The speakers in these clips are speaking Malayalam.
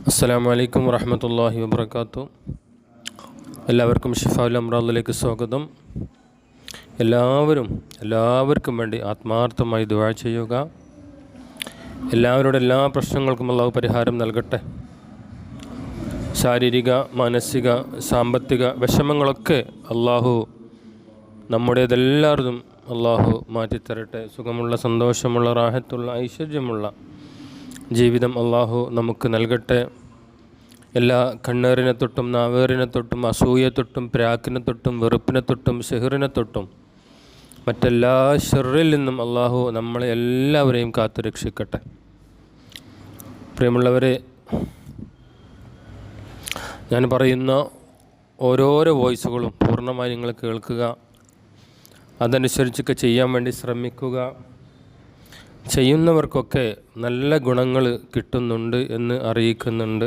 അസ്സലാമു അലൈക്കും വറഹ്മത്തുള്ളാഹി വബറകാതുഹു. എല്ലാവർക്കും ഷിഫാഉൽ അംറാദിലേക്ക് സ്വാഗതം. എല്ലാവർക്കും വേണ്ടി ആത്മാർത്ഥമായി ദുആ ചെയ്യുക. എല്ലാവരുടെ എല്ലാ പ്രശ്നങ്ങൾക്കും അല്ലാഹു പരിഹാരം നൽകട്ടെ. ശാരീരിക, മാനസിക, സാമ്പത്തിക വിഷമങ്ങളൊക്കെ അല്ലാഹു നമ്മുടേതെല്ലാവരും അല്ലാഹു മാറ്റിത്തരട്ടെ. സുഖമുള്ള, സന്തോഷമുള്ള, റാഹത്തുള്ള, ഐശ്വര്യമുള്ള ജീവിതം അല്ലാഹു നമുക്ക് നൽകട്ടെ. എല്ലാ കണ്ണേറിനെ തൊട്ടും, നാവേറിനെ തൊട്ടും, അസൂയെ തൊട്ടും, പ്രാക്കിനെ തൊട്ടും, വെറുപ്പിനെ തൊട്ടും, സിഹറിനെ തൊട്ടും മറ്റെല്ലാ ഷർറിൽ നിന്നും അല്ലാഹു നമ്മളെ എല്ലാവരെയും കാത്തു രക്ഷിക്കട്ടെ. പ്രിയമുള്ളവരെ, ഞാൻ പറയുന്ന ഓരോരോ വോയിസുകളും പൂർണ്ണമായി നിങ്ങൾ കേൾക്കുക. അതനുസരിച്ചൊക്കെ ചെയ്യാൻ വേണ്ടി ശ്രമിക്കുക. ചെയ്യുന്നവർക്കൊക്കെ നല്ല ഗുണങ്ങൾ കിട്ടുന്നുണ്ട് എന്ന് അറിയിക്കുന്നുണ്ട്.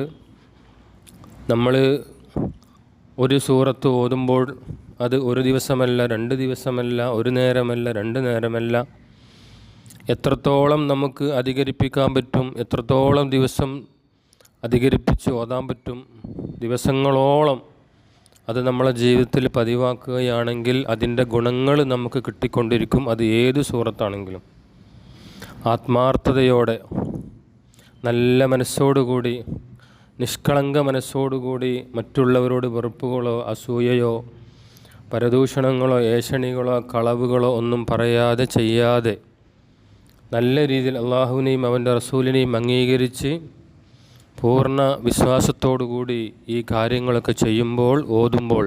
നമ്മൾ ഒരു സൂറത്ത് ഓതുമ്പോൾ അത് ഒരു ദിവസമല്ല, 2 ദിവസമല്ല, ഒരു നേരമല്ല, 2 നേരമല്ല, എത്രത്തോളം നമുക്ക് അധികരിപ്പിക്കാൻ പറ്റും, എത്രത്തോളം ദിവസം അധികരിപ്പിച്ച് ഓതാൻ പറ്റും, ദിവസങ്ങളോളം അത് നമ്മളെ ജീവിതത്തിൽ പതിവാക്കുകയാണെങ്കിൽ അതിൻ്റെ ഗുണങ്ങൾ നമുക്ക് കിട്ടിക്കൊണ്ടിരിക്കും. അത് ഏത് സൂറത്താണെങ്കിലും ആത്മാർത്ഥതയോടെ, നല്ല മനസ്സോടുകൂടി, നിഷ്കളങ്ക മനസ്സോടുകൂടി മറ്റുള്ളവരോട് വെറുപ്പുകളോ അസൂയയോ പരദൂഷണങ്ങളോ ഏഷണികളോ കളവുകളോ ഒന്നും പറയാതെ ചെയ്യാതെ നല്ല രീതിയിൽ അള്ളാഹുവിനെയും അവൻ്റെ റസൂലിനെയും അംഗീകരിച്ച് പൂർണ്ണ വിശ്വാസത്തോടുകൂടി ഈ കാര്യങ്ങളൊക്കെ ചെയ്യുമ്പോൾ, ഓതുമ്പോൾ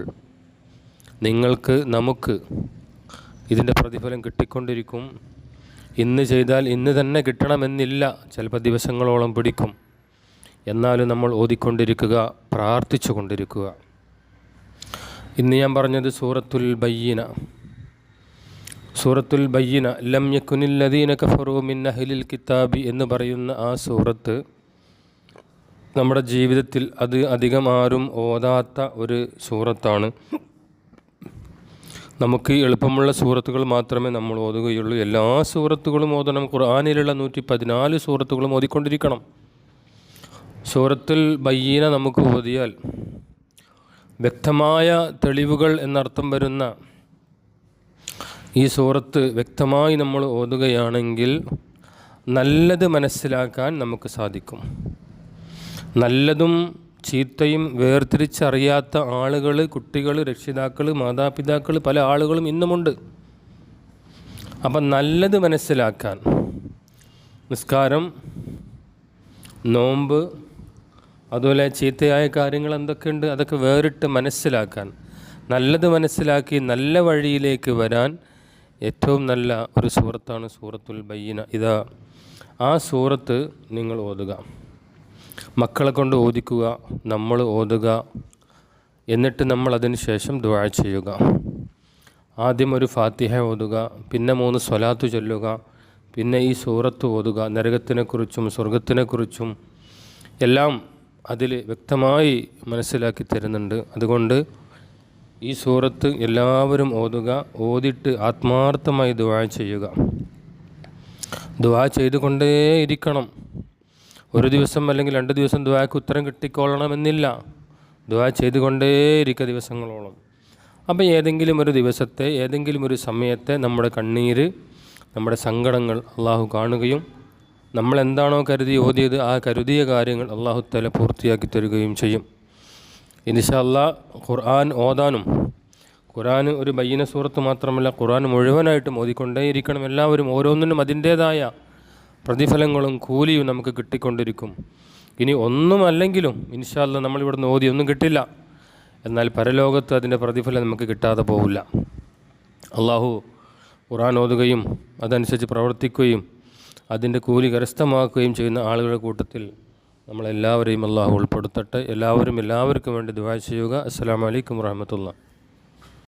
നിങ്ങൾക്ക്, നമുക്ക് ഇതിൻ്റെ പ്രതിഫലം കിട്ടിക്കൊണ്ടിരിക്കും. ഇന്ന് ചെയ്താൽ ഇന്ന് തന്നെ കിട്ടണമെന്നില്ല, ചിലപ്പോൾ ദിവസങ്ങളോളം പിടിക്കും. എന്നാലും നമ്മൾ ഓതിക്കൊണ്ടിരിക്കുക, പ്രാർത്ഥിച്ചു കൊണ്ടിരിക്കുക. ഇന്ന് ഞാൻ പറഞ്ഞത് സൂറത്തുൽ ബയ്യിന ലം യകുനില്ലദീന കഫറൂ മിൻ അഹ്ലിൽ കിതാബി എന്ന് പറയുന്ന ആ സൂറത്ത് നമ്മുടെ ജീവിതത്തിൽ അത് അധികം ആരും ഓതാത്ത ഒരു സൂറത്താണ്. നമുക്ക് എളുപ്പമുള്ള സൂറത്തുകൾ മാത്രമേ നമ്മൾ ഓതുകയുള്ളൂ. എല്ലാ സൂറത്തുകളും ഓതണം. ഖുർആനിലുള്ള 114 സൂറത്തുകളും ഓതിക്കൊണ്ടിരിക്കണം. സൂറത്തുൽ ബയ്യിന നമുക്ക് ഓതിയാൽ വ്യക്തമായ തെളിവുകൾ എന്നർത്ഥം വരുന്ന ഈ സൂറത്ത് വ്യക്തമായി നമ്മൾ ഓതുകയാണെങ്കിൽ നല്ലത് മനസ്സിലാക്കാൻ നമുക്ക് സാധിക്കും. നല്ലതും ചീത്തയും വേർതിരിച്ചറിയാത്ത ആളുകൾ, കുട്ടികൾ, രക്ഷിതാക്കൾ, മാതാപിതാക്കൾ, പല ആളുകളും ഇന്നുമുണ്ട്. അപ്പം നല്ലത് മനസ്സിലാക്കാൻ നിസ്കാരം, നോമ്പ്, അതുപോലെ ചീത്തയായ കാര്യങ്ങൾ എന്തൊക്കെയുണ്ട് അതൊക്കെ വേറിട്ട് മനസ്സിലാക്കാൻ, നല്ലത് മനസ്സിലാക്കി നല്ല വഴിയിലേക്ക് വരാൻ ഏറ്റവും നല്ല ഒരു സൂറത്താണ് സൂറത്തുൽ ബയ്യിന. ഇതാ ആ സൂറത്ത് നിങ്ങൾ ഓതുക, മക്കളെ കൊണ്ട് ഓദിക്കുക, നമ്മൾ ഓതുക. എന്നിട്ട് നമ്മൾ അതിന് ശേഷം ദുആ ചെയ്യുക. ആദ്യം ഒരു ഫാത്തിഹ ഓതുക, പിന്നെ 3 സ്വലാത്ത് ചൊല്ലുക, പിന്നെ ഈ സൂറത്ത് ഓതുക. നരകത്തിനെക്കുറിച്ചും സ്വർഗത്തിനെക്കുറിച്ചും എല്ലാം അതിൽ വ്യക്തമായി മനസ്സിലാക്കി തരുന്നുണ്ട്. അതുകൊണ്ട് ഈ സൂറത്ത് എല്ലാവരും ഓതുക. ഓതിട്ട് ആത്മാർത്ഥമായി ദുആ ചെയ്യുക. ദുആ ചെയ്തുകൊണ്ടേയിരിക്കണം. ഒരു ദിവസം അല്ലെങ്കിൽ 2 ദിവസം ദുആക്ക് ഉത്തരം കിട്ടിക്കൊള്ളണമെന്നില്ല. ദുആ ചെയ്തുകൊണ്ടേയിരിക്കുക ദിവസങ്ങളോളം. അപ്പോൾ ഏതെങ്കിലും ഒരു ദിവസത്തെ, ഏതെങ്കിലും ഒരു സമയത്തെ നമ്മുടെ കണ്ണീര്, നമ്മുടെ സങ്കടങ്ങൾ അള്ളാഹു കാണുകയും നമ്മൾ എന്താണോ കരുതി ഓതിയത് ആ കരുതിയ കാര്യങ്ങൾ അള്ളാഹു തആല പൂർത്തിയാക്കി തരികയും ചെയ്യും. ഇൻഷാ അല്ലാഹ് ഖുർആൻ ഓതാനും, ഖുർആൻ ഒരു ബയ്യിന സൂറത്ത് മാത്രമല്ല, ഖുർആൻ മുഴുവനായിട്ടും ഓതിക്കൊണ്ടേയിരിക്കണം. എല്ലാവരും ഓരോന്നിനും അതിൻ്റേതായ പ്രതിഫലങ്ങളും കൂലിയും നമുക്ക് കിട്ടിക്കൊണ്ടിരിക്കും. ഇനി ഒന്നുമല്ലെങ്കിലും ഇൻഷാ അല്ലാഹ് നമ്മളിവിടുന്ന് ഓതി ഒന്നും കിട്ടില്ല, എന്നാൽ പരലോകത്ത് അതിൻ്റെ പ്രതിഫലം നമുക്ക് കിട്ടാതെ പോവില്ല. അള്ളാഹു ഖുർആൻ ഓതുകയും അതനുസരിച്ച് പ്രവർത്തിക്കുകയും അതിൻ്റെ കൂലി കരസ്ഥമാക്കുകയും ചെയ്യുന്ന ആളുകളുടെ കൂട്ടത്തിൽ നമ്മളെല്ലാവരെയും അള്ളാഹു ഉൾപ്പെടുത്തട്ടെ. എല്ലാവർക്കും വേണ്ടി ദുആ ചെയ്യുക. അസ്സലാമു അലൈക്കും വറഹ്മത്തുള്ളാഹി.